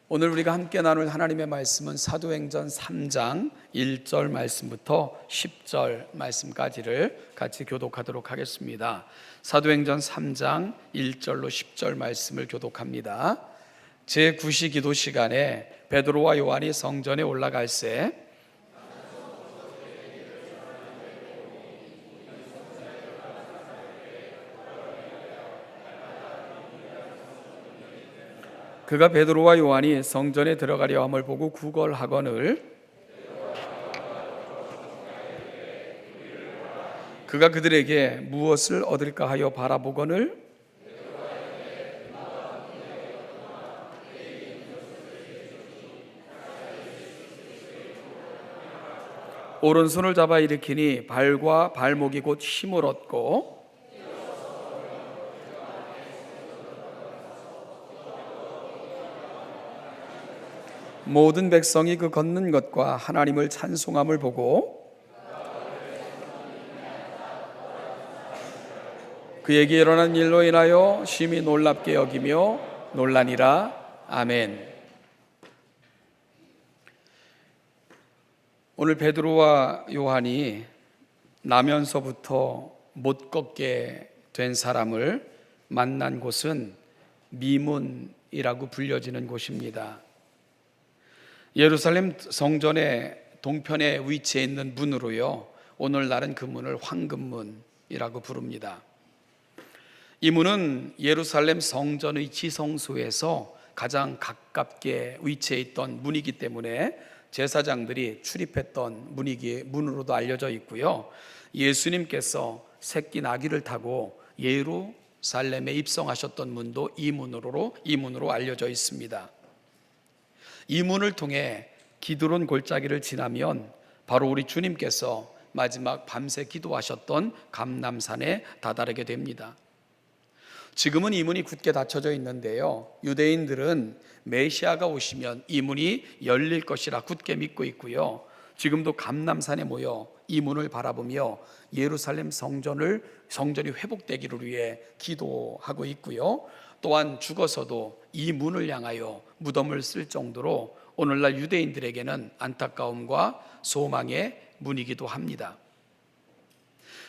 오늘 우리가 함께 나눌 하나님의 말씀은 사도행전 3장 1절 말씀부터 10절 말씀까지를 같이 교독하도록 하겠습니다. 사도행전 3장 1절로 10절 말씀을 교독합니다. 제9시 기도 시간에 베드로와 요한이 성전에 올라갈새 그가 베드로와 요한이 성전에 들어가려 함을 보고 구걸하거늘 그가 그들에게 무엇을 얻을까 하여 바라보거늘 오른손을 잡아 일으키니 발과 발목이 곧 힘을 얻고 모든 백성이 그 걷는 것과 하나님을 찬송함을 보고 그에게 일어난 일로 인하여 심히 놀랍게 여기며 놀라니라. 아멘. 오늘 베드로와 요한이 나면서부터 못 걷게 된 사람을 만난 곳은 미문이라고 불려지는 곳입니다. 예루살렘 성전의 동편에 위치해 있는 문으로요, 오늘날은 그 문을 황금문이라고 부릅니다. 이 문은 예루살렘 성전의 지성소에서 가장 가깝게 위치해 있던 문이기 때문에 제사장들이 출입했던 문으로도 알려져 있고요, 예수님께서 새끼 나귀를 타고 예루살렘에 입성하셨던 문도 이 문으로 알려져 있습니다. 이 문을 통해 기드론 골짜기를 지나면 바로 우리 주님께서 마지막 밤새 기도하셨던 감람산에 다다르게 됩니다. 지금은 이 문이 굳게 닫혀져 있는데요, 유대인들은 메시아가 오시면 이 문이 열릴 것이라 굳게 믿고 있고요, 지금도 감람산에 모여 이 문을 바라보며 예루살렘 성전이 회복되기를 위해 기도하고 있고요, 또한 죽어서도 이 문을 향하여 무덤을 쓸 정도로 오늘날 유대인들에게는 안타까움과 소망의 문이기도 합니다.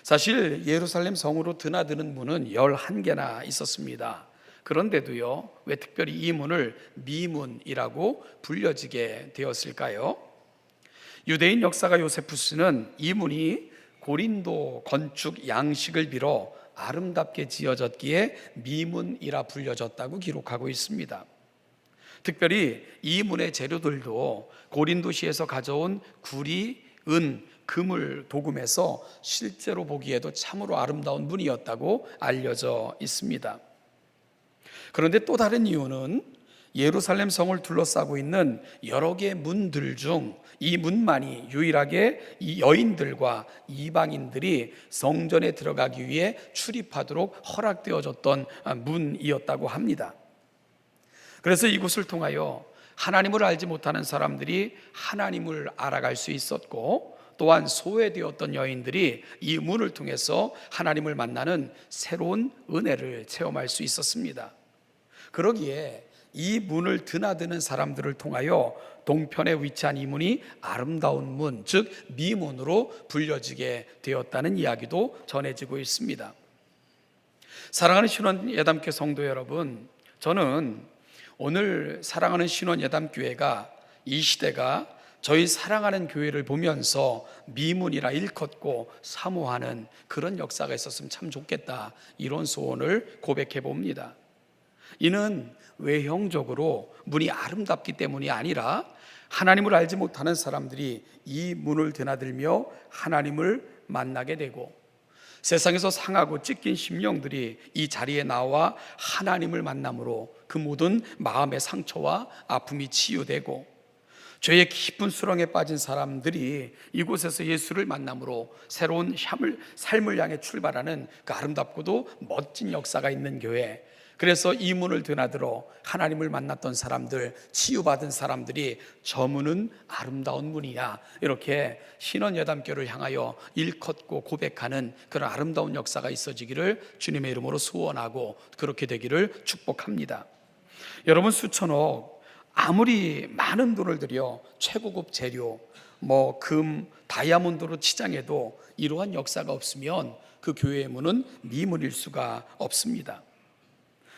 사실 예루살렘 성으로 드나드는 문은 11개나 있었습니다. 그런데도요, 왜 특별히 이 문을 미문이라고 불려지게 되었을까요? 유대인 역사가 요세푸스는 이 문이 고린도 건축 양식을 빌어 아름답게 지어졌기에 미문이라 불려졌다고 기록하고 있습니다. 특별히 이 문의 재료들도 고린도시에서 가져온 구리, 은, 금을 도금해서 실제로 보기에도 참으로 아름다운 문이었다고 알려져 있습니다. 그런데 또 다른 이유는 예루살렘 성을 둘러싸고 있는 여러 개의 문들 중 이 문만이 유일하게 이 여인들과 이방인들이 성전에 들어가기 위해 출입하도록 허락되어졌던 문이었다고 합니다. 그래서 이곳을 통하여 하나님을 알지 못하는 사람들이 하나님을 알아갈 수 있었고, 또한 소외되었던 여인들이 이 문을 통해서 하나님을 만나는 새로운 은혜를 체험할 수 있었습니다. 그러기에 이 문을 드나드는 사람들을 통하여 동편에 위치한 이 문이 아름다운 문, 즉 미문으로 불려지게 되었다는 이야기도 전해지고 있습니다. 사랑하는 신원 예담교회 성도 여러분, 저는 오늘 사랑하는 신원 예담교회가 이 시대가 저희 사랑하는 교회를 보면서 미문이라 일컫고 사모하는 그런 역사가 있었으면 참 좋겠다, 이런 소원을 고백해 봅니다. 이는 외형적으로 문이 아름답기 때문이 아니라 하나님을 알지 못하는 사람들이 이 문을 드나들며 하나님을 만나게 되고, 세상에서 상하고 찢긴 심령들이 이 자리에 나와 하나님을 만남으로 그 모든 마음의 상처와 아픔이 치유되고, 죄의 깊은 수렁에 빠진 사람들이 이곳에서 예수를 만남으로 새로운 삶을 향해 출발하는 그 아름답고도 멋진 역사가 있는 교회, 그래서 이 문을 드나들어 하나님을 만났던 사람들, 치유받은 사람들이 저 문은 아름다운 문이야, 이렇게 신원여담교를 향하여 일컫고 고백하는 그런 아름다운 역사가 있어지기를 주님의 이름으로 소원하고 그렇게 되기를 축복합니다. 여러분, 수천억 아무리 많은 돈을 들여 최고급 재료, 뭐 금, 다이아몬드로 치장해도 이러한 역사가 없으면 그 교회의 문은 미문일 수가 없습니다.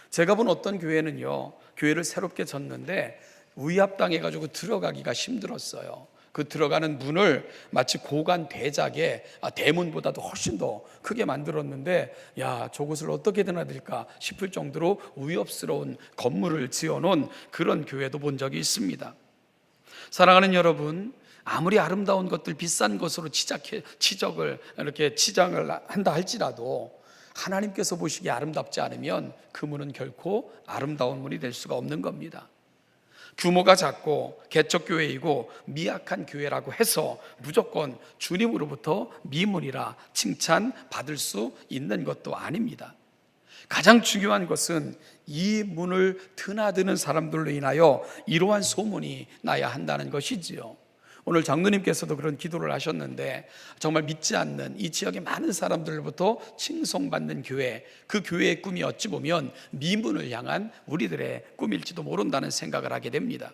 제가 본 어떤 교회는요, 교회를 새롭게 졌는데 위압당해가지고 들어가기가 힘들었어요. 그 들어가는 문을 마치 고관 대작의 대문보다도 훨씬 더 크게 만들었는데, 야, 저곳을 어떻게 되나 될까 싶을 정도로 위협스러운 건물을 지어놓은 그런 교회도 본 적이 있습니다. 사랑하는 여러분, 아무리 아름다운 것들, 비싼 것으로 치장을 한다 할지라도 하나님께서 보시기에 아름답지 않으면 그 문은 결코 아름다운 문이 될 수가 없는 겁니다. 규모가 작고 개척교회이고 미약한 교회라고 해서 무조건 주님으로부터 미문이라 칭찬받을 수 있는 것도 아닙니다. 가장 중요한 것은 이 문을 드나드는 사람들로 인하여 이러한 소문이 나야 한다는 것이지요. 오늘 장로님께서도 그런 기도를 하셨는데, 정말 믿지 않는 이 지역의 많은 사람들로부터 칭송받는 교회, 그 교회의 꿈이 어찌 보면 미문을 향한 우리들의 꿈일지도 모른다는 생각을 하게 됩니다.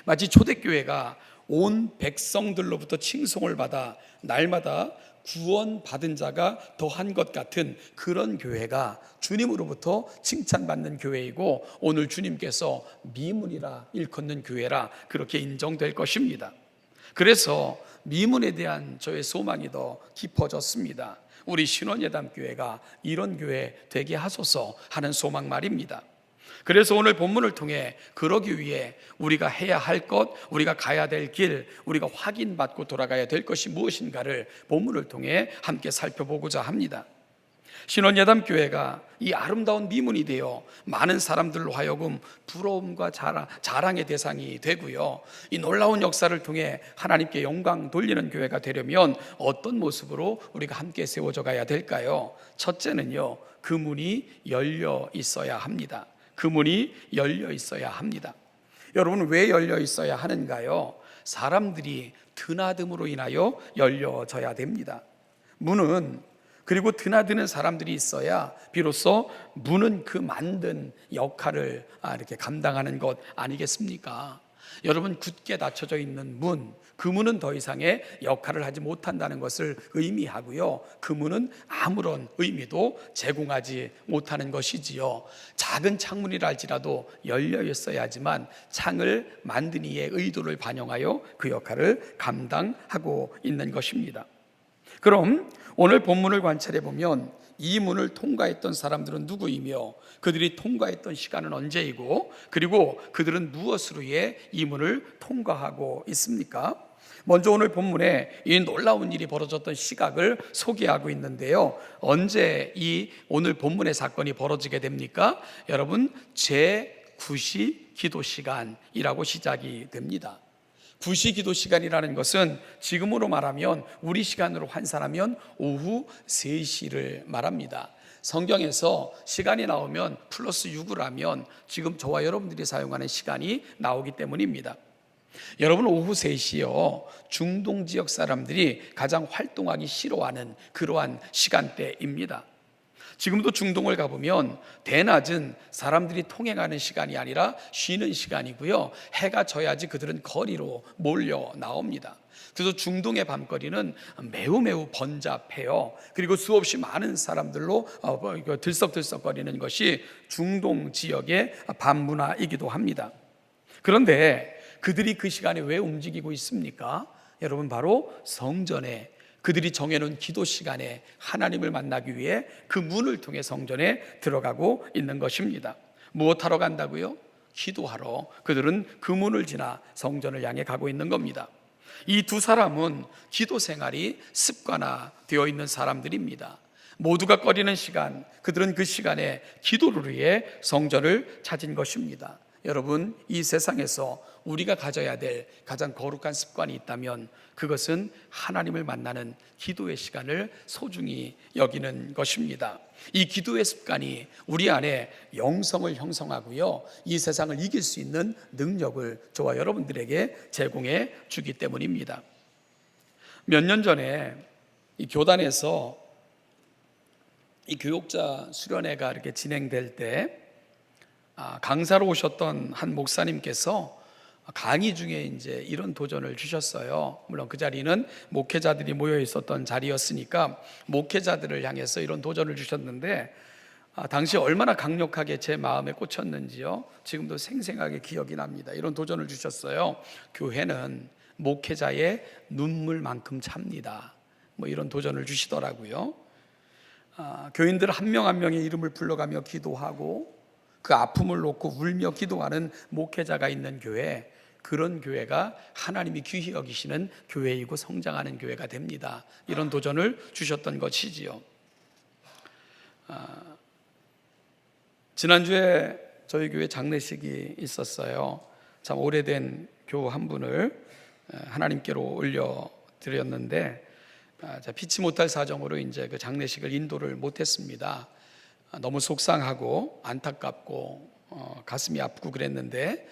마치 초대교회가 온 백성들로부터 칭송을 받아 날마다 구원받은 자가 더한 것 같은 그런 교회가 주님으로부터 칭찬받는 교회이고, 오늘 주님께서 미문이라 일컫는 교회라 그렇게 인정될 것입니다. 그래서 미문에 대한 저의 소망이 더 깊어졌습니다. 우리 신원예담교회가 이런 교회 되게 하소서 하는 소망 말입니다. 그래서 오늘 본문을 통해 그러기 위해 우리가 해야 할 것, 우리가 가야 될 길, 우리가 확인받고 돌아가야 될 것이 무엇인가를 본문을 통해 함께 살펴보고자 합니다. 신원예담교회가 이 아름다운 미문이 되어 많은 사람들로 하여금 부러움과 자랑의 대상이 되고요, 이 놀라운 역사를 통해 하나님께 영광 돌리는 교회가 되려면 어떤 모습으로 우리가 함께 세워져 가야 될까요? 첫째는요, 그 문이 열려 있어야 합니다. 그 문이 열려 있어야 합니다. 여러분, 왜 열려 있어야 하는가요? 사람들이 드나듦으로 인하여 열려져야 됩니다. 문은, 그리고 드나드는 사람들이 있어야 비로소 문은 그 만든 역할을 이렇게 감당하는 것 아니겠습니까? 여러분, 굳게 닫혀져 있는 문, 그 문은 더 이상의 역할을 하지 못한다는 것을 의미하고요, 그 문은 아무런 의미도 제공하지 못하는 것이지요. 작은 창문이라 할지라도 열려 있어야지만 창을 만든 이의 의도를 반영하여 그 역할을 감당하고 있는 것입니다. 그럼 오늘 본문을 관찰해 보면 이 문을 통과했던 사람들은 누구이며 그들이 통과했던 시간은 언제이고, 그리고 그들은 무엇으로 해 이 문을 통과하고 있습니까? 먼저 오늘 본문에 이 놀라운 일이 벌어졌던 시각을 소개하고 있는데요, 언제 이 오늘 본문의 사건이 벌어지게 됩니까? 여러분, 제9시 기도 시간이라고 시작이 됩니다. 9시 기도 시간이라는 것은 지금으로 말하면, 우리 시간으로 환산하면 오후 3시를 말합니다. 성경에서 시간이 나오면 플러스 6을 하면 지금 저와 여러분들이 사용하는 시간이 나오기 때문입니다. 여러분, 오후 3시요, 중동 지역 사람들이 가장 활동하기 싫어하는 그러한 시간대입니다. 지금도 중동을 가보면 대낮은 사람들이 통행하는 시간이 아니라 쉬는 시간이고요, 해가 져야지 그들은 거리로 몰려 나옵니다. 그래서 중동의 밤거리는 매우 번잡해요. 그리고 수없이 많은 사람들로 들썩들썩거리는 것이 중동 지역의 밤문화이기도 합니다. 그런데 그들이 그 시간에 왜 움직이고 있습니까? 여러분, 바로 성전에, 그들이 정해놓은 기도 시간에 하나님을 만나기 위해 그 문을 통해 성전에 들어가고 있는 것입니다. 무엇하러 간다고요? 기도하러 그들은 그 문을 지나 성전을 향해 가고 있는 겁니다. 이 두 사람은 기도 생활이 습관화되어 있는 사람들입니다. 모두가 꺼리는 시간, 그들은 그 시간에 기도를 위해 성전을 찾은 것입니다. 여러분, 이 세상에서 우리가 가져야 될 가장 거룩한 습관이 있다면 그것은 하나님을 만나는 기도의 시간을 소중히 여기는 것입니다. 이 기도의 습관이 우리 안에 영성을 형성하고요, 이 세상을 이길 수 있는 능력을 저와 여러분들에게 제공해 주기 때문입니다. 몇 년 전에 이 교단에서 이 교육자 수련회가 이렇게 진행될 때 강사로 오셨던 한 목사님께서 강의 중에 이제 이런 도전을 주셨어요. 물론 그 자리는 목회자들이 모여 있었던 자리였으니까 목회자들을 향해서 이런 도전을 주셨는데, 당시 얼마나 강력하게 제 마음에 꽂혔는지요. 지금도 생생하게 기억이 납니다. 이런 도전을 주셨어요. 교회는 목회자의 눈물만큼 찹니다. 뭐 이런 도전을 주시더라고요. 교인들 한 명 한 명의 이름을 불러가며 기도하고 그 아픔을 놓고 울며 기도하는 목회자가 있는 교회, 그런 교회가 하나님이 귀히 여기시는 교회이고 성장하는 교회가 됩니다. 이런 도전을 주셨던 것이지요. 지난주에 저희 교회 장례식이 있었어요. 참 오래된 교우 한 분을 하나님께로 올려드렸는데, 피치 못할 사정으로 이제 그 장례식을 인도를 못했습니다. 너무 속상하고 안타깝고 가슴이 아프고 그랬는데,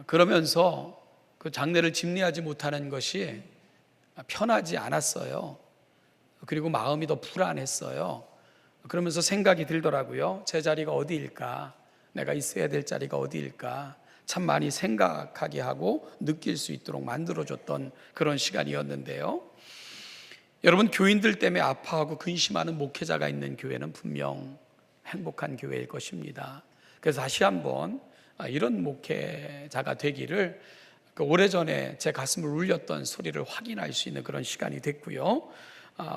그러면서 그 장례를 집리하지 못하는 것이 편하지 않았어요. 그리고 마음이 더 불안했어요. 그러면서 생각이 들더라고요. 제 자리가 어디일까? 내가 있어야 될 자리가 어디일까? 참 많이 생각하게 하고 느낄 수 있도록 만들어줬던 그런 시간이었는데요. 여러분, 교인들 때문에 아파하고 근심하는 목회자가 있는 교회는 분명 행복한 교회일 것입니다. 그래서 다시 한번 이런 목회자가 되기를, 오래전에 제 가슴을 울렸던 소리를 확인할 수 있는 그런 시간이 됐고요.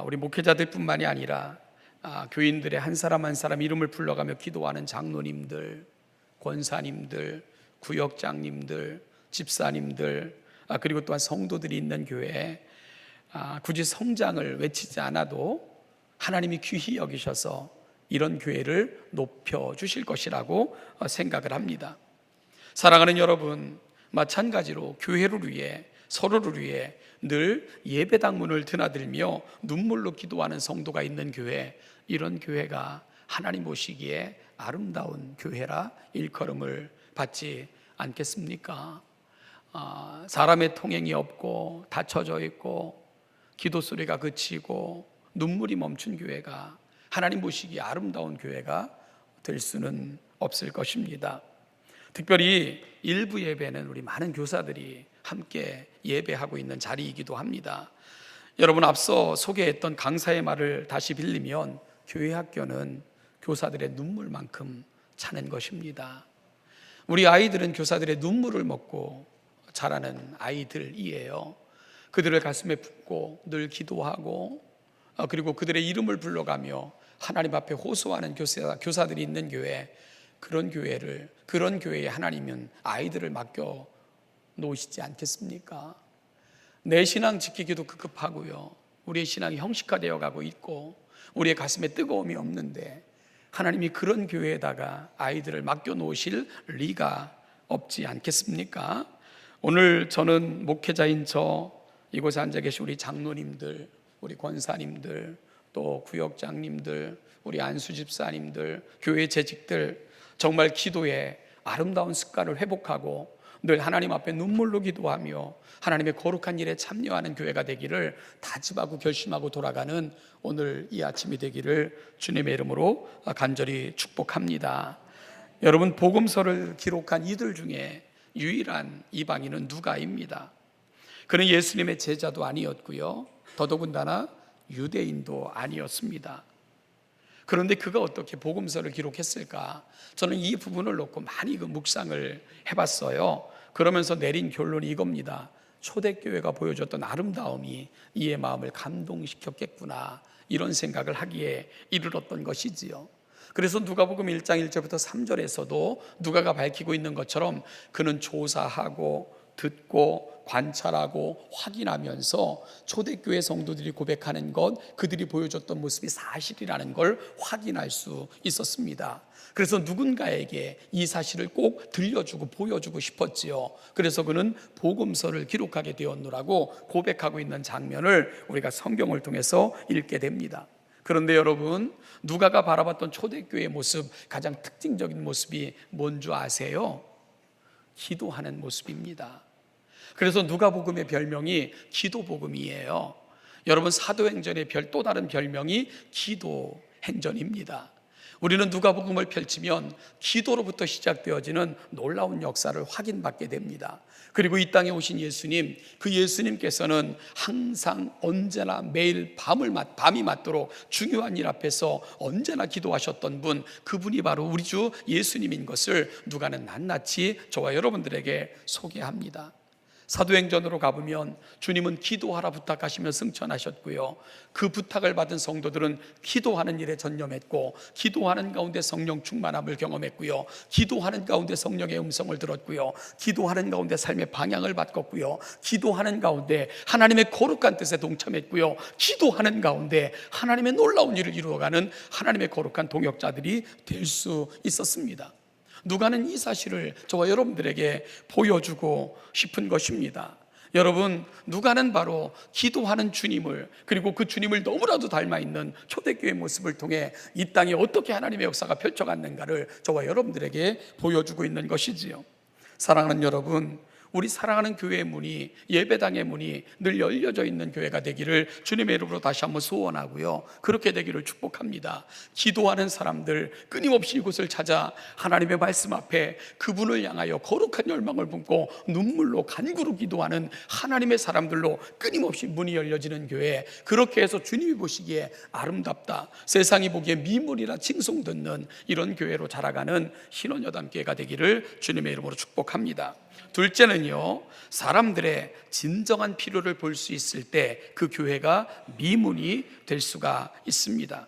우리 목회자들뿐만이 아니라 교인들의 한 사람 한 사람 이름을 불러가며 기도하는 장로님들, 권사님들, 구역장님들, 집사님들, 그리고 또한 성도들이 있는 교회에 굳이 성장을 외치지 않아도 하나님이 귀히 여기셔서 이런 교회를 높여주실 것이라고 생각을 합니다. 사랑하는 여러분, 마찬가지로 교회를 위해, 서로를 위해 늘 예배당 문을 드나들며 눈물로 기도하는 성도가 있는 교회, 이런 교회가 하나님 보시기에 아름다운 교회라 일컬음을 받지 않겠습니까? 사람의 통행이 없고 닫혀져 있고 기도 소리가 그치고 눈물이 멈춘 교회가 하나님 보시기에 아름다운 교회가 될 수는 없을 것입니다. 특별히 일부 예배는 우리 많은 교사들이 함께 예배하고 있는 자리이기도 합니다. 여러분, 앞서 소개했던 강사의 말을 다시 빌리면 교회 학교는 교사들의 눈물만큼 차는 것입니다. 우리 아이들은 교사들의 눈물을 먹고 자라는 아이들이에요. 그들을 가슴에 품고 늘 기도하고 그리고 그들의 이름을 불러가며 하나님 앞에 호소하는 교사들이 있는 교회, 그런 교회에 하나님은 아이들을 맡겨 놓으시지 않겠습니까? 내 신앙 지키기도 급급하고요, 우리의 신앙이 형식화되어 가고 있고 우리의 가슴에 뜨거움이 없는데 하나님이 그런 교회에다가 아이들을 맡겨 놓으실 리가 없지 않겠습니까? 오늘 저는 목회자인 이곳에 앉아 계신 우리 장로님들, 우리 권사님들, 또 구역장님들, 우리 안수집사님들, 교회 재직들, 정말 기도에 아름다운 습관을 회복하고 늘 하나님 앞에 눈물로 기도하며 하나님의 거룩한 일에 참여하는 교회가 되기를 다짐하고 결심하고 돌아가는 오늘 이 아침이 되기를 주님의 이름으로 간절히 축복합니다. 여러분, 복음서를 기록한 이들 중에 유일한 이방인은 누가입니다. 그는 예수님의 제자도 아니었고요, 더더군다나 유대인도 아니었습니다. 그런데 그가 어떻게 복음서를 기록했을까? 저는 이 부분을 놓고 많이 묵상을 해봤어요. 그러면서 내린 결론이 이겁니다. 초대교회가 보여줬던 아름다움이 이의 마음을 감동시켰겠구나, 이런 생각을 하기에 이르렀던 것이지요. 그래서 누가복음 1장 1절부터 3절에서도 누가가 밝히고 있는 것처럼 그는 조사하고 듣고 관찰하고 확인하면서 초대교회 성도들이 고백하는 것, 그들이 보여줬던 모습이 사실이라는 걸 확인할 수 있었습니다. 그래서 누군가에게 이 사실을 꼭 들려주고 보여주고 싶었지요. 그래서 그는 복음서를 기록하게 되었노라고 고백하고 있는 장면을 우리가 성경을 통해서 읽게 됩니다. 그런데 여러분, 누가가 바라봤던 초대교회의 모습, 가장 특징적인 모습이 뭔 줄 아세요? 기도하는 모습입니다. 그래서 누가복음의 별명이 기도복음이에요. 여러분, 사도행전의 또 다른 별명이 기도행전입니다. 우리는 누가복음을 펼치면 기도로부터 시작되어지는 놀라운 역사를 확인받게 됩니다. 그리고 이 땅에 오신 예수님, 그 예수님께서는 항상 언제나 매일 밤이 맞도록 중요한 일 앞에서 언제나 기도하셨던 분, 그분이 바로 우리 주 예수님인 것을 누가는 낱낱이 저와 여러분들에게 소개합니다. 사도행전으로 가보면 주님은 기도하라 부탁하시며 승천하셨고요, 그 부탁을 받은 성도들은 기도하는 일에 전념했고, 기도하는 가운데 성령 충만함을 경험했고요, 기도하는 가운데 성령의 음성을 들었고요, 기도하는 가운데 삶의 방향을 바꿨고요, 기도하는 가운데 하나님의 거룩한 뜻에 동참했고요, 기도하는 가운데 하나님의 놀라운 일을 이루어가는 하나님의 거룩한 동역자들이 될 수 있었습니다. 누가는 이 사실을 저와 여러분들에게 보여주고 싶은 것입니다. 여러분, 누가는 바로 기도하는 주님을, 그리고 그 주님을 너무나도 닮아 있는 초대교회의 모습을 통해 이 땅에 어떻게 하나님의 역사가 펼쳐갔는가를 저와 여러분들에게 보여주고 있는 것이지요. 사랑하는 여러분, 우리 사랑하는 교회의 문이, 예배당의 문이 늘 열려져 있는 교회가 되기를 주님의 이름으로 다시 한번 소원하고요, 그렇게 되기를 축복합니다. 기도하는 사람들 끊임없이 이곳을 찾아 하나님의 말씀 앞에 그분을 향하여 거룩한 열망을 품고 눈물로 간구로 기도하는 하나님의 사람들로 끊임없이 문이 열려지는 교회, 그렇게 해서 주님이 보시기에 아름답다, 세상이 보기에 미물이라 칭송 듣는 이런 교회로 자라가는 신원여담교회가 되기를 주님의 이름으로 축복합니다. 둘째는요, 사람들의 진정한 필요를 볼 수 있을 때 그 교회가 미문이 될 수가 있습니다.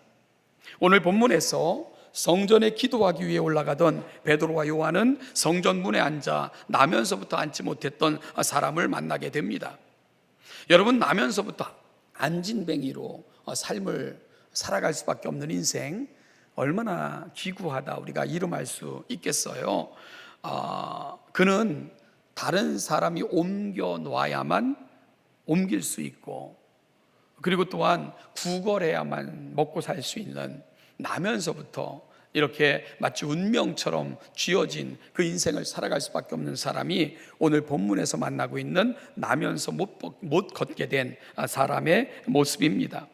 오늘 본문에서 성전에 기도하기 위해 올라가던 베드로와 요한은 성전 문에 앉아 나면서부터 앉지 못했던 사람을 만나게 됩니다. 여러분, 나면서부터 앉은뱅이로 삶을 살아갈 수밖에 없는 인생, 얼마나 기구하다 우리가 이름할 수 있겠어요. 그는 다른 사람이 옮겨 놔야만 옮길 수 있고, 그리고 또한 구걸해야만 먹고 살 수 있는, 나면서부터 이렇게 마치 운명처럼 쥐어진 그 인생을 살아갈 수밖에 없는 사람이 오늘 본문에서 만나고 있는 나면서 못 걷게 된 사람의 모습입니다.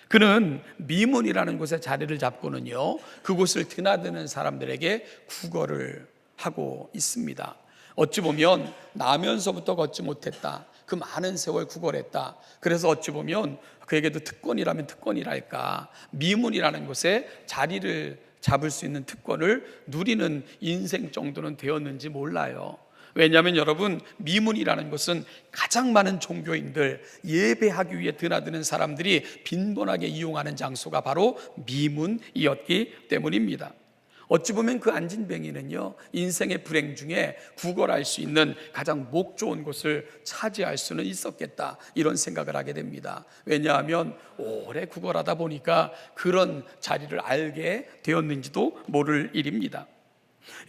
그는 미문이라는 곳에 자리를 잡고는요, 그곳을 드나드는 사람들에게 구걸을 하고 있습니다. 어찌 보면 나면서부터 걷지 못했다, 그 많은 세월 구걸했다, 그래서 어찌 보면 그에게도 특권이라면 특권이랄까, 미문이라는 곳에 자리를 잡을 수 있는 특권을 누리는 인생 정도는 되었는지 몰라요. 왜냐하면 여러분, 미문이라는 것은 가장 많은 종교인들, 예배하기 위해 드나드는 사람들이 빈번하게 이용하는 장소가 바로 미문이었기 때문입니다. 어찌 보면 그 앉은뱅이는요, 인생의 불행 중에 구걸할 수 있는 가장 목 좋은 곳을 차지할 수는 있었겠다, 이런 생각을 하게 됩니다. 왜냐하면 오래 구걸하다 보니까 그런 자리를 알게 되었는지도 모를 일입니다.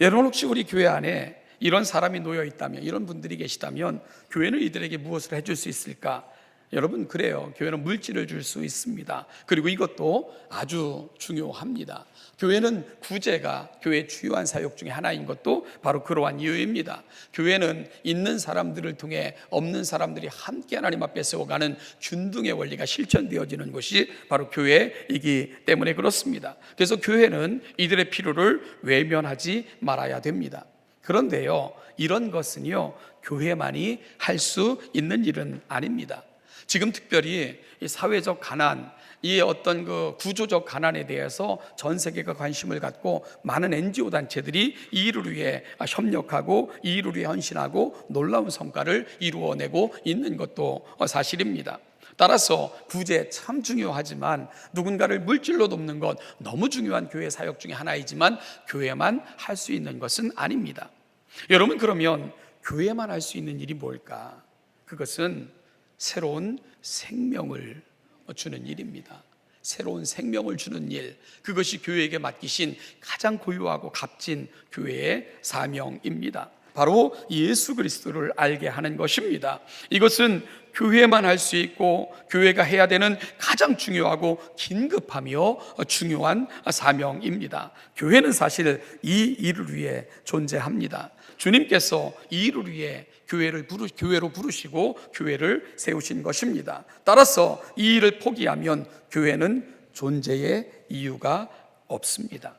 여러분, 혹시 우리 교회 안에 이런 사람이 놓여 있다면, 이런 분들이 계시다면 교회는 이들에게 무엇을 해줄 수 있을까? 여러분, 그래요. 교회는 물질을 줄 수 있습니다. 그리고 이것도 아주 중요합니다. 교회는 구제가 교회의 주요한 사역 중에 하나인 것도 바로 그러한 이유입니다. 교회는 있는 사람들을 통해 없는 사람들이 함께 하나님 앞에 세워가는 균등의 원리가 실천되어지는 것이 바로 교회이기 때문에 그렇습니다. 그래서 교회는 이들의 필요를 외면하지 말아야 됩니다. 그런데요, 이런 것은요, 교회만이 할 수 있는 일은 아닙니다. 지금 특별히 이 사회적 가난, 이 어떤 그 구조적 가난에 대해서 전 세계가 관심을 갖고 많은 NGO 단체들이 이 일을 위해 협력하고 이 일을 위해 헌신하고 놀라운 성과를 이루어내고 있는 것도 사실입니다. 따라서 구제 참 중요하지만 누군가를 물질로 돕는 것 너무 중요한 교회 사역 중에 하나이지만 교회만 할 수 있는 것은 아닙니다. 여러분, 그러면 교회만 할 수 있는 일이 뭘까? 그것은 새로운 생명을 주는 일입니다. 새로운 생명을 주는 일, 그것이 교회에게 맡기신 가장 고유하고 값진 교회의 사명입니다. 바로 예수 그리스도를 알게 하는 것입니다. 이것은 교회만 할 수 있고 교회가 해야 되는 가장 중요하고 긴급하며 중요한 사명입니다. 교회는 사실 이 일을 위해 존재합니다. 주님께서 이 일을 위해 교회로 부르시고 교회를 세우신 것입니다. 따라서 이 일을 포기하면 교회는 존재의 이유가 없습니다.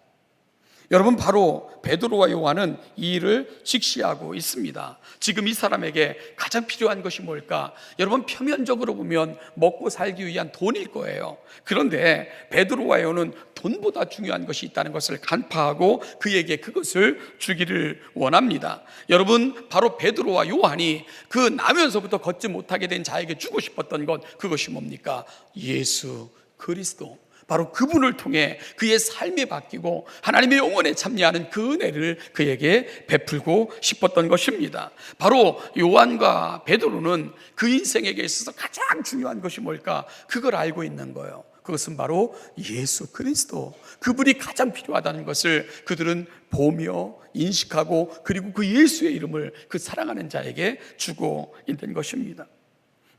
여러분, 바로 베드로와 요한은 이 일을 직시하고 있습니다. 지금 이 사람에게 가장 필요한 것이 뭘까? 여러분, 표면적으로 보면 먹고 살기 위한 돈일 거예요. 그런데 베드로와 요한은 돈보다 중요한 것이 있다는 것을 간파하고 그에게 그것을 주기를 원합니다. 여러분, 바로 베드로와 요한이 그 나면서부터 걷지 못하게 된 자에게 주고 싶었던 것, 그것이 뭡니까? 예수 그리스도. 바로 그분을 통해 그의 삶이 바뀌고 하나님의 영원에 참여하는 그 은혜를 그에게 베풀고 싶었던 것입니다. 바로 요한과 베드로는 그 인생에게 있어서 가장 중요한 것이 뭘까? 그걸 알고 있는 거예요. 그것은 바로 예수 그리스도, 그분이 가장 필요하다는 것을 그들은 보며 인식하고, 그리고 그 예수의 이름을 그 사랑하는 자에게 주고 있는 것입니다.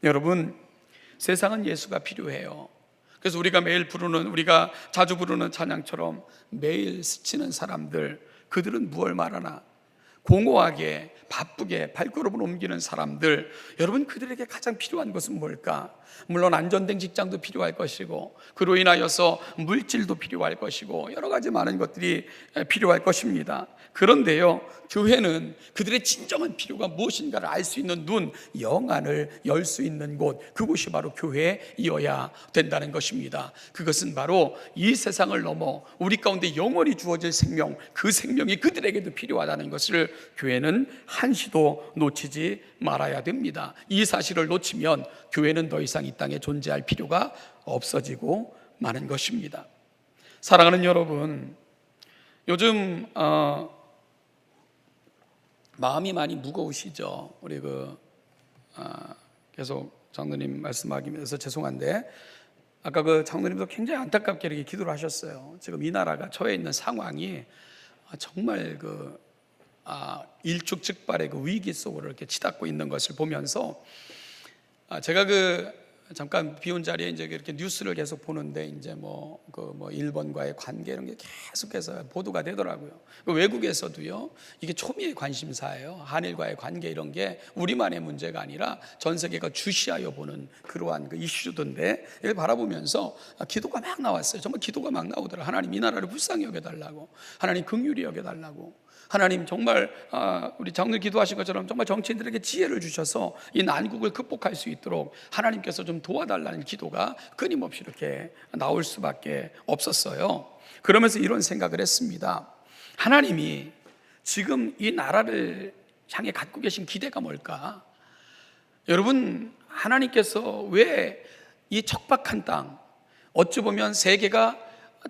여러분, 세상은 예수가 필요해요. 그래서 우리가 우리가 자주 부르는 찬양처럼 매일 스치는 사람들, 그들은 무엇을 말하나? 공허하게 바쁘게 발걸음을 옮기는 사람들, 여러분, 그들에게 가장 필요한 것은 뭘까? 물론 안전된 직장도 필요할 것이고, 그로 인하여서 물질도 필요할 것이고, 여러 가지 많은 것들이 필요할 것입니다. 그런데요, 교회는 그들의 진정한 필요가 무엇인가를 알 수 있는 눈, 영안을 열 수 있는 곳, 그곳이 바로 교회이어야 된다는 것입니다. 그것은 바로 이 세상을 넘어 우리 가운데 영원히 주어질 생명, 그 생명이 그들에게도 필요하다는 것을 교회는 한시도 놓치지 말아야 됩니다. 이 사실을 놓치면 교회는 더 이상 이 땅에 존재할 필요가 없어지고 마는 것입니다. 사랑하는 여러분, 요즘 마음이 많이 무거우시죠? 우리 계속 장로님 말씀하기 위해서 죄송한데, 아까 그 장로님도 굉장히 안타깝게 이렇게 기도를 하셨어요. 지금 이 나라가 처해 있는 상황이 정말 일촉즉발의 그 위기 속으로 이렇게 치닫고 있는 것을 보면서, 제가 잠깐 비운 자리에 이제 이렇게 뉴스를 계속 보는데, 이제 일본과의 관계 이런 게 계속해서 보도가 되더라고요. 외국에서도요, 이게 초미의 관심사예요. 한일과의 관계 이런 게 우리만의 문제가 아니라 전 세계가 주시하여 보는 그러한 그 이슈던데, 이걸 바라보면서 기도가 막 나왔어요. 정말 기도가 막 나오더라고요. 하나님, 이 나라를 불쌍히 여겨달라고, 하나님 긍휼히 여겨달라고, 하나님 정말 우리 장로님 기도하신 것처럼 정말 정치인들에게 지혜를 주셔서 이 난국을 극복할 수 있도록 하나님께서 좀 도와달라는 기도가 끊임없이 이렇게 나올 수밖에 없었어요. 그러면서 이런 생각을 했습니다. 하나님이 지금 이 나라를 향해 갖고 계신 기대가 뭘까? 여러분, 하나님께서 왜 이 척박한 땅, 어찌 보면 세계가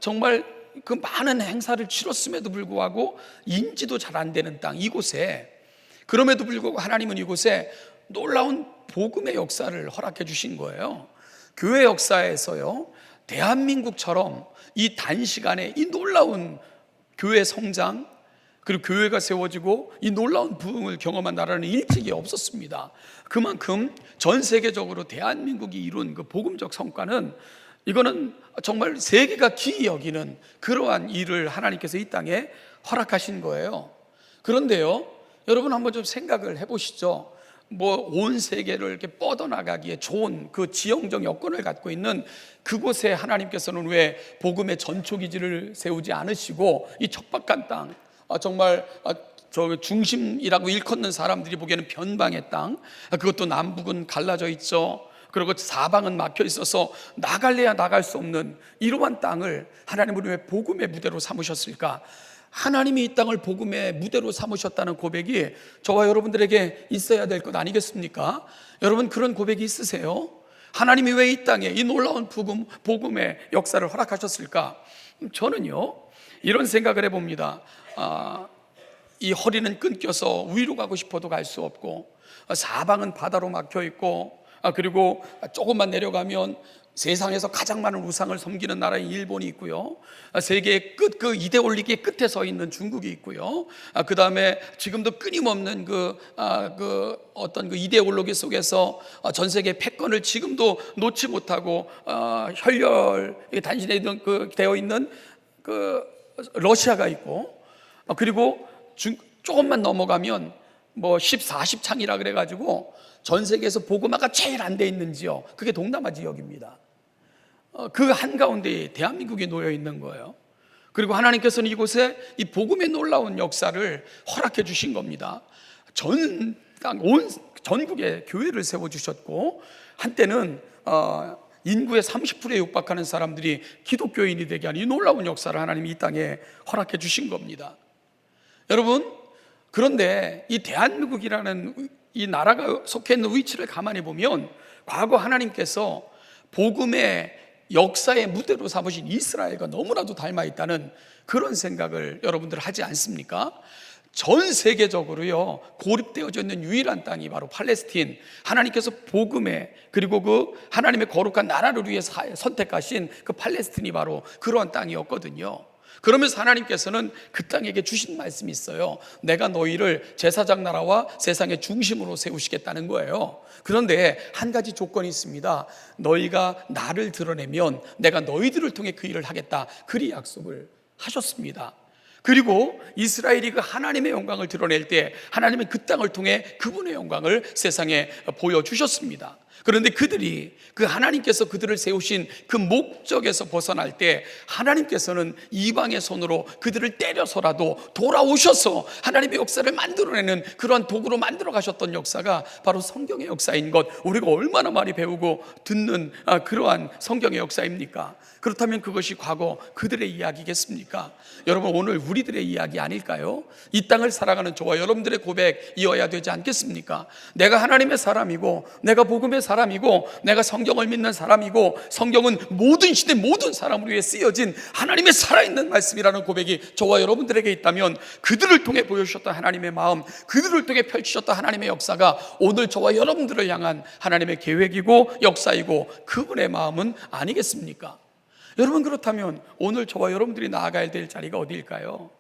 정말 그 많은 행사를 치렀음에도 불구하고 인지도 잘 안 되는 땅, 이곳에, 그럼에도 불구하고 하나님은 이곳에 놀라운 복음의 역사를 허락해 주신 거예요. 교회 역사에서요, 대한민국처럼 이 단시간에 이 놀라운 교회 성장, 그리고 교회가 세워지고 이 놀라운 부흥을 경험한 나라는 일찍이 없었습니다. 그만큼 전 세계적으로 대한민국이 이룬 그 복음적 성과는, 이거는 정말 세계가 기이 여기는 그러한 일을 하나님께서 이 땅에 허락하신 거예요. 그런데요, 여러분 한번 좀 생각을 해보시죠. 온 세계를 이렇게 뻗어나가기에 좋은 그 지형적 여건을 갖고 있는 그곳에 하나님께서는 왜 복음의 전초기지를 세우지 않으시고 이 척박한 땅, 정말 저 중심이라고 일컫는 사람들이 보기에는 변방의 땅, 그것도 남북은 갈라져 있죠. 그리고 사방은 막혀 있어서 나갈래야 나갈 수 없는 이러한 땅을 하나님은 왜 복음의 무대로 삼으셨을까? 하나님이 이 땅을 복음의 무대로 삼으셨다는 고백이 저와 여러분들에게 있어야 될 것 아니겠습니까? 여러분, 그런 고백이 있으세요? 하나님이 왜 이 땅에 이 놀라운 복음의 역사를 허락하셨을까? 저는요, 이런 생각을 해봅니다. 이 허리는 끊겨서 위로 가고 싶어도 갈 수 없고, 사방은 바다로 막혀 있고, 그리고 조금만 내려가면 세상에서 가장 많은 우상을 섬기는 나라인 일본이 있고요, 세계의 끝, 그 이데올리기의 끝에 서 있는 중국이 있고요, 그 다음에 지금도 끊임없는 어떤 그 이데올로기 속에서 전 세계 패권을 지금도 놓지 못하고 혈혈 단신에 되어 있는 그 러시아가 있고, 그리고 조금만 넘어가면 14창이라 그래가지고 전 세계에서 복음화가 제일 안 돼 있는 지역, 그게 동남아 지역입니다. 그 한가운데 대한민국이 놓여 있는 거예요. 그리고 하나님께서는 이곳에 이 복음의 놀라운 역사를 허락해 주신 겁니다. 온 전국에 교회를 세워주셨고, 한때는 인구의 30%에 육박하는 사람들이 기독교인이 되게 하는 이 놀라운 역사를 하나님이 이 땅에 허락해 주신 겁니다. 여러분, 그런데 이 대한민국이라는 이 나라가 속해 있는 위치를 가만히 보면, 과거 하나님께서 복음의 역사의 무대로 삼으신 이스라엘과 너무나도 닮아 있다는 그런 생각을 여러분들 하지 않습니까? 전 세계적으로요, 고립되어져 있는 유일한 땅이 바로 팔레스틴, 하나님께서 복음에, 그리고 그 하나님의 거룩한 나라를 위해 선택하신 그 팔레스틴이 바로 그러한 땅이었거든요. 그러면서 하나님께서는 그 땅에게 주신 말씀이 있어요. 내가 너희를 제사장 나라와 세상의 중심으로 세우시겠다는 거예요. 그런데 한 가지 조건이 있습니다. 너희가 나를 드러내면 내가 너희들을 통해 그 일을 하겠다, 그리 약속을 하셨습니다. 그리고 이스라엘이 그 하나님의 영광을 드러낼 때 하나님은 그 땅을 통해 그분의 영광을 세상에 보여주셨습니다. 그런데 그들이 그 하나님께서 그들을 세우신 그 목적에서 벗어날 때 하나님께서는 이방의 손으로 그들을 때려서라도 돌아오셔서 하나님의 역사를 만들어내는 그러한 도구로 만들어 가셨던 역사가 바로 성경의 역사인 것, 우리가 얼마나 많이 배우고 듣는 그러한 성경의 역사입니까? 그렇다면 그것이 과거 그들의 이야기겠습니까? 여러분, 오늘 우리들의 이야기 아닐까요? 이 땅을 살아가는 저와 여러분들의 고백이어야 되지 않겠습니까? 내가 하나님의 사람이고, 내가 복음의 사람이고, 내가 성경을 믿는 사람이고, 성경은 모든 시대 모든 사람을 위해 쓰여진 하나님의 살아있는 말씀이라는 고백이 저와 여러분들에게 있다면, 그들을 통해 보여주셨던 하나님의 마음, 그들을 통해 펼치셨던 하나님의 역사가 오늘 저와 여러분들을 향한 하나님의 계획이고 역사이고 그분의 마음은 아니겠습니까? 여러분, 그렇다면 오늘 저와 여러분들이 나아가야 될 자리가 어디일까요?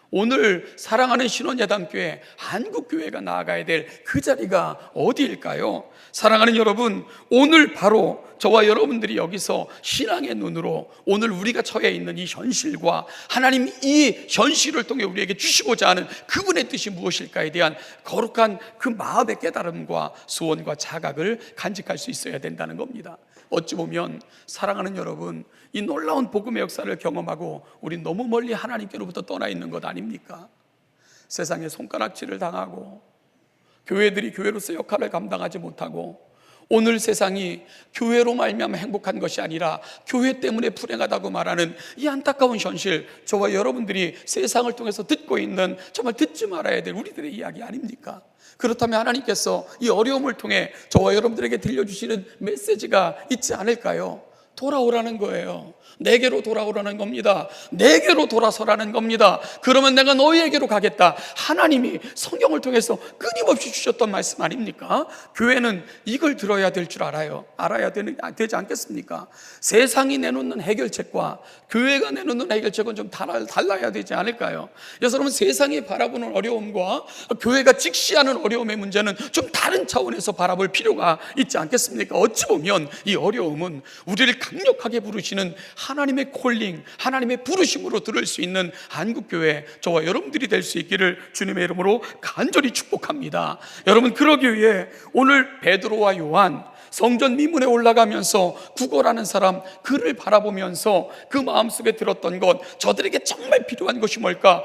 오늘 사랑하는 신원야담교회 한국교회가 나아가야 될 그 자리가 어디일까요? 사랑하는 여러분, 오늘 바로 저와 여러분들이 여기서 신앙의 눈으로 오늘 우리가 처해 있는 이 현실과 하나님 이 현실을 통해 우리에게 주시고자 하는 그분의 뜻이 무엇일까에 대한 거룩한 그 마음의 깨달음과 소원과 자각을 간직할 수 있어야 된다는 겁니다. 어찌 보면 사랑하는 여러분, 이 놀라운 복음의 역사를 경험하고 우린 너무 멀리 하나님께로부터 떠나 있는 것 아닙니까? 세상에 손가락질을 당하고 교회들이 교회로서 역할을 감당하지 못하고 오늘 세상이 교회로 말미암아 행복한 것이 아니라 교회 때문에 불행하다고 말하는 이 안타까운 현실, 저와 여러분들이 세상을 통해서 듣고 있는 정말 듣지 말아야 될 우리들의 이야기 아닙니까? 그렇다면 하나님께서 이 어려움을 통해 저와 여러분들에게 들려주시는 메시지가 있지 않을까요? 돌아오라는 거예요. 내게로 돌아오라는 겁니다. 내게로 돌아서라는 겁니다. 그러면 내가 너희에게로 가겠다. 하나님이 성경을 통해서 끊임없이 주셨던 말씀 아닙니까? 교회는 이걸 들어야 될 줄 알아야 되지 않겠습니까? 세상이 내놓는 해결책과 교회가 내놓는 해결책은 좀 달라야 되지 않을까요? 그래서 여러분, 세상이 바라보는 어려움과 교회가 직시하는 어려움의 문제는 좀 다른 차원에서 바라볼 필요가 있지 않겠습니까? 어찌 보면 이 어려움은 우리를 강력하게 부르시는 하나님의 콜링, 하나님의 부르심으로 들을 수 있는 한국교회 저와 여러분들이 될 수 있기를 주님의 이름으로 간절히 축복합니다. 여러분, 그러기 위해 오늘 베드로와 요한 성전 미문에 올라가면서 구걸하는 사람, 그를 바라보면서 그 마음속에 들었던 것, 저들에게 정말 필요한 것이 뭘까?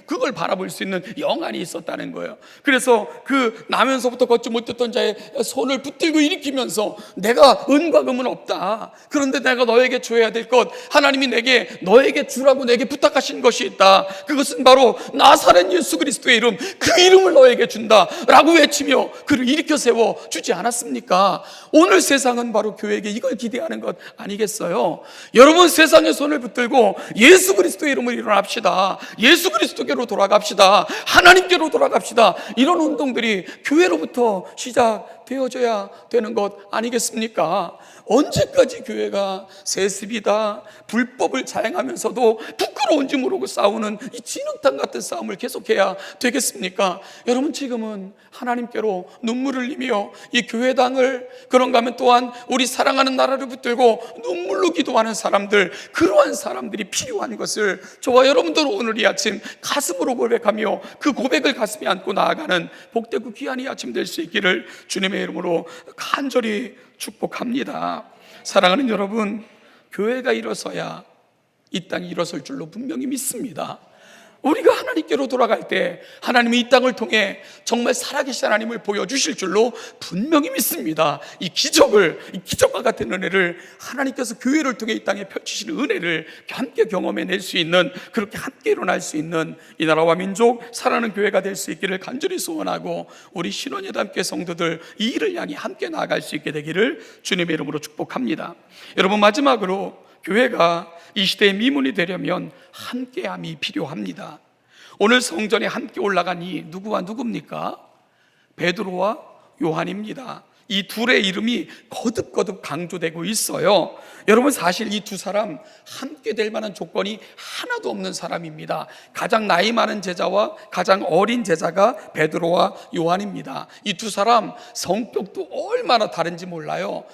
그걸 바라볼 수 있는 영안이 있었다는 거예요. 그래서 그 나면서부터 걷지 못했던 자의 손을 붙들고 일으키면서 내가 은과 금은 없다. 그런데 내가 너에게 줘야 될 것, 하나님이 너에게 주라고 내게 부탁하신 것이 있다. 그것은 바로 나사렛 예수 그리스도의 이름, 그 이름을 너에게 준다 라고 외치며 그를 일으켜 세워 주지 않았습니까? 오늘 세상은 바로 교회에게 이걸 기대하는 것 아니겠어요? 여러분, 세상의 손을 붙들고 예수 그리스도의 이름으로 일어납시다. 예수 그리스도께로 돌아갑시다. 하나님께로 돌아갑시다. 이런 운동들이 교회로부터 시작되어져야 되는 것 아니겠습니까? 언제까지 교회가 세습이다, 불법을 자행하면서도 부끄러운지 모르고 싸우는 이 진흙탕 같은 싸움을 계속해야 되겠습니까? 여러분, 지금은 하나님께로 눈물을 흘리며 이 교회당을, 그런가 하면 또한 우리 사랑하는 나라를 붙들고 눈물로 기도하는 사람들, 그러한 사람들이 필요한 것을 저와 여러분들은 오늘 이 아침 가슴으로 고백하며 그 고백을 가슴에 안고 나아가는 복되고 귀한 이 아침 될 수 있기를 주님의 이름으로 간절히 축복합니다. 사랑하는 여러분, 교회가 일어서야 이 땅이 일어설 줄로 분명히 믿습니다. 우리가 하나님께로 돌아갈 때 하나님이 이 땅을 통해 정말 살아계신 하나님을 보여주실 줄로 분명히 믿습니다. 이 기적과 같은 은혜를 하나님께서 교회를 통해 이 땅에 펼치시는 은혜를 함께 경험해낼 수 있는, 그렇게 함께 일어날 수 있는 이 나라와 민족 사랑하는 교회가 될 수 있기를 간절히 소원하고, 우리 신원예담교회 성도들 이 일을 향해 함께 나아갈 수 있게 되기를 주님의 이름으로 축복합니다. 여러분, 마지막으로 교회가 이 시대의 미문이 되려면 함께함이 필요합니다. 오늘 성전에 함께 올라간 이 누구와 누굽니까? 베드로와 요한입니다. 이 둘의 이름이 거듭거듭 강조되고 있어요. 여러분, 사실 이 두 사람 함께 될 만한 조건이 하나도 없는 사람입니다. 가장 나이 많은 제자와 가장 어린 제자가 베드로와 요한입니다. 이 두 사람 성격도 얼마나 다른지 몰라요.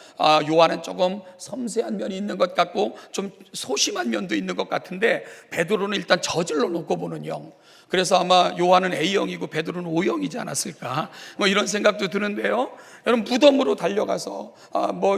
요한은 조금 섬세한 면이 있는 것 같고 좀 소심한 면도 있는 것 같은데, 베드로는 일단 저질러 놓고 보는 영. 그래서 아마 요한은 A형이고 베드로는 O형이지 않았을까, 이런 생각도 드는데요. 여러분, 무덤으로 달려가서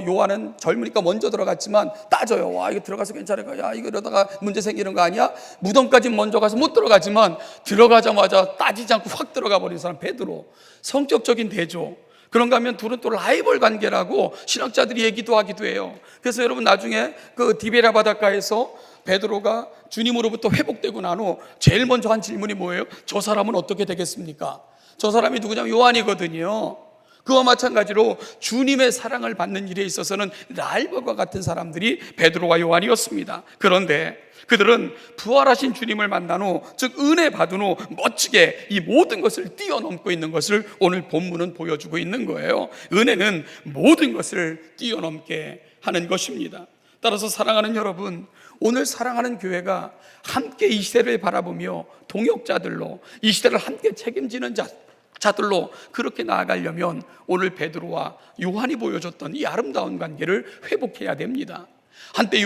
요한은 젊으니까 먼저 들어갔지만 따져요. 와, 이거 들어가서 괜찮을까? 야, 이거 이러다가 문제 생기는 거 아니야? 무덤까지 먼저 가서 못 들어가지만 들어가자마자 따지지 않고 확 들어가 버린 사람 베드로. 성격적인 대조. 그런가 하면 둘은 또 라이벌 관계라고 신학자들이 얘기도 하기도 해요. 그래서 여러분, 나중에 그 디베라 바닷가에서 베드로가 주님으로부터 회복되고 난 후 제일 먼저 한 질문이 뭐예요? 저 사람은 어떻게 되겠습니까? 저 사람이 누구냐면 요한이거든요. 그와 마찬가지로 주님의 사랑을 받는 일에 있어서는 라이벌과 같은 사람들이 베드로와 요한이었습니다. 그런데 그들은 부활하신 주님을 만난 후, 즉 은혜 받은 후 멋지게 이 모든 것을 뛰어넘고 있는 것을 오늘 본문은 보여주고 있는 거예요. 은혜는 모든 것을 뛰어넘게 하는 것입니다. 따라서 사랑하는 여러분, 오늘 사랑하는 교회가 함께 이 시대를 바라보며 동역자들로, 이 시대를 함께 책임지는 자들로 그렇게 나아가려면 오늘 베드로와 요한이 보여줬던 이 아름다운 관계를 회복해야 됩니다. 한때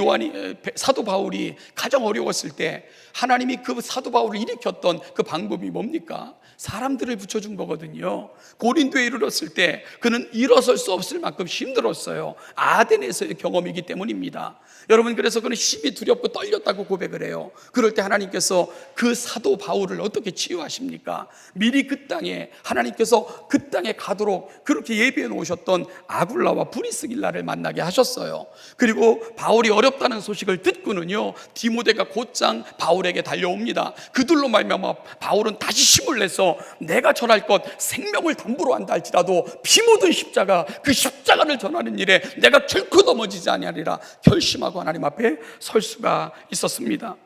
사도 바울이 가장 어려웠을 때 하나님이 그 사도 바울을 일으켰던 그 방법이 뭡니까? 사람들을 붙여준 거거든요. 고린도에 이르렀을 때 그는 일어설 수 없을 만큼 힘들었어요. 아덴에서의 경험이기 때문입니다. 여러분, 그래서 그는 힘이 두렵고 떨렸다고 고백을 해요. 그럴 때 하나님께서 그 사도 바울을 어떻게 치유하십니까? 미리 그 땅에, 하나님께서 그 땅에 가도록 그렇게 예비해 놓으셨던 아굴라와 브리스길라를 만나게 하셨어요. 그리고 바울이 어렵다는 소식을 듣고는요, 디모데가 곧장 바울에게 달려옵니다. 그들로 말미암아 바울은 다시 힘을 내서 내가 전할 것 생명을 담보로 한다 할지라도 피 묻은 십자가, 그 십자가를 전하는 일에 내가 결코 넘어지지 아니하리라 결심하고 하나님 앞에 설 수가 있었습니다.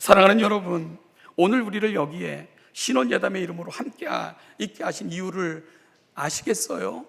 사랑하는 여러분, 오늘 우리를 여기에 신원예담의 이름으로 함께 있게 하신 이유를 아시겠어요?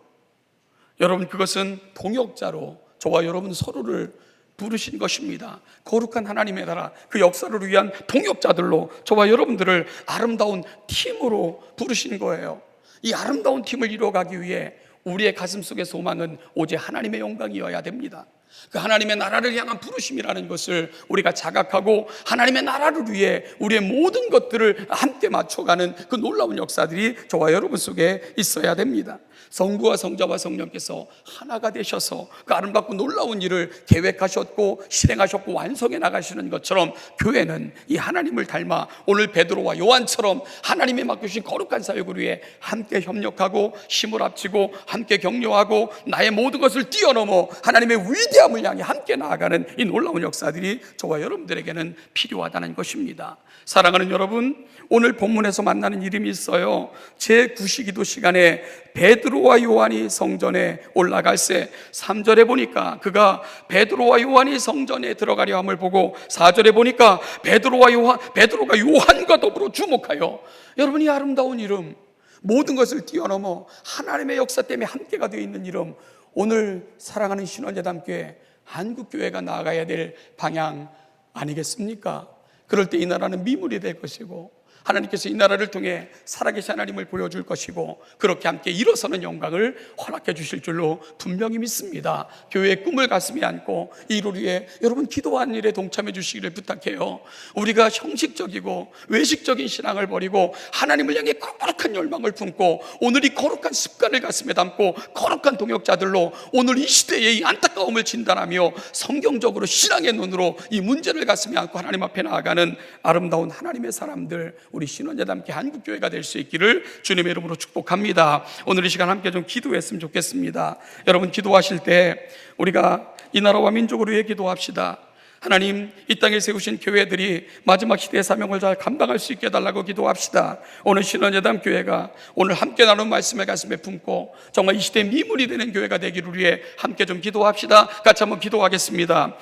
여러분, 그것은 동역자로 저와 여러분 서로를 부르신 것입니다. 거룩한 하나님의 나라 그 역사를 위한 동역자들로 저와 여러분들을 아름다운 팀으로 부르신 거예요. 이 아름다운 팀을 이루어가기 위해 우리의 가슴 속의 소망은 오직 하나님의 영광이어야 됩니다. 그 하나님의 나라를 향한 부르심이라는 것을 우리가 자각하고 하나님의 나라를 위해 우리의 모든 것들을 함께 맞춰가는 그 놀라운 역사들이 저와 여러분 속에 있어야 됩니다. 성부와 성자와 성령께서 하나가 되셔서 그 아름답고 놀라운 일을 계획하셨고 실행하셨고 완성해 나가시는 것처럼 교회는 이 하나님을 닮아 오늘 베드로와 요한처럼 하나님이 맡겨주신 거룩한 사역을 위해 함께 협력하고 힘을 합치고 함께 격려하고 나의 모든 것을 뛰어넘어 하나님의 위대함을 향해 함께 나아가는 이 놀라운 역사들이 저와 여러분들에게는 필요하다는 것입니다. 사랑하는 여러분, 오늘 본문에서 만나는 이름이 있어요. 제9시기도 시간에 베드로와 요한이 성전에 올라갈새 3절에 보니까 그가 베드로와 요한이 성전에 들어가려 함을 보고 4절에 보니까 베드로가 요한과 더불어 주목하여, 여러분, 이 아름다운 이름, 모든 것을 뛰어넘어 하나님의 역사 때문에 함께가 되어 있는 이름, 오늘 사랑하는 신원예담교회 한국교회가 나아가야 될 방향 아니겠습니까? 그럴 때 이 나라는 미물이 될 것이고 하나님께서 이 나라를 통해 살아계신 하나님을 보여줄 것이고 그렇게 함께 일어서는 영광을 허락해 주실 줄로 분명히 믿습니다. 교회의 꿈을 가슴에 안고 이 일을 위해 여러분 기도하는 일에 동참해 주시기를 부탁해요. 우리가 형식적이고 외식적인 신앙을 버리고 하나님을 향해 거룩한 열망을 품고 오늘 이 거룩한 습관을 가슴에 담고 거룩한 동역자들로 오늘 이 시대의 이 안타까운 안타까움을 진단하며 성경적으로 신앙의 눈으로 이 문제를 가슴에 안고 하나님 앞에 나아가는 아름다운 하나님의 사람들, 우리 신원예담교 한국교회가 될 수 있기를 주님의 이름으로 축복합니다. 오늘 이 시간 함께 좀 기도했으면 좋겠습니다. 여러분, 기도하실 때 우리가 이 나라와 민족을 위해 기도합시다. 하나님, 이 땅에 세우신 교회들이 마지막 시대의 사명을 잘 감당할 수 있게 해달라고 기도합시다. 오늘 신원예담교회가 오늘 함께 나눈 말씀을 가슴에 품고 정말 이 시대의 미문이 되는 교회가 되기를 위해 함께 좀 기도합시다. 같이 한번 기도하겠습니다.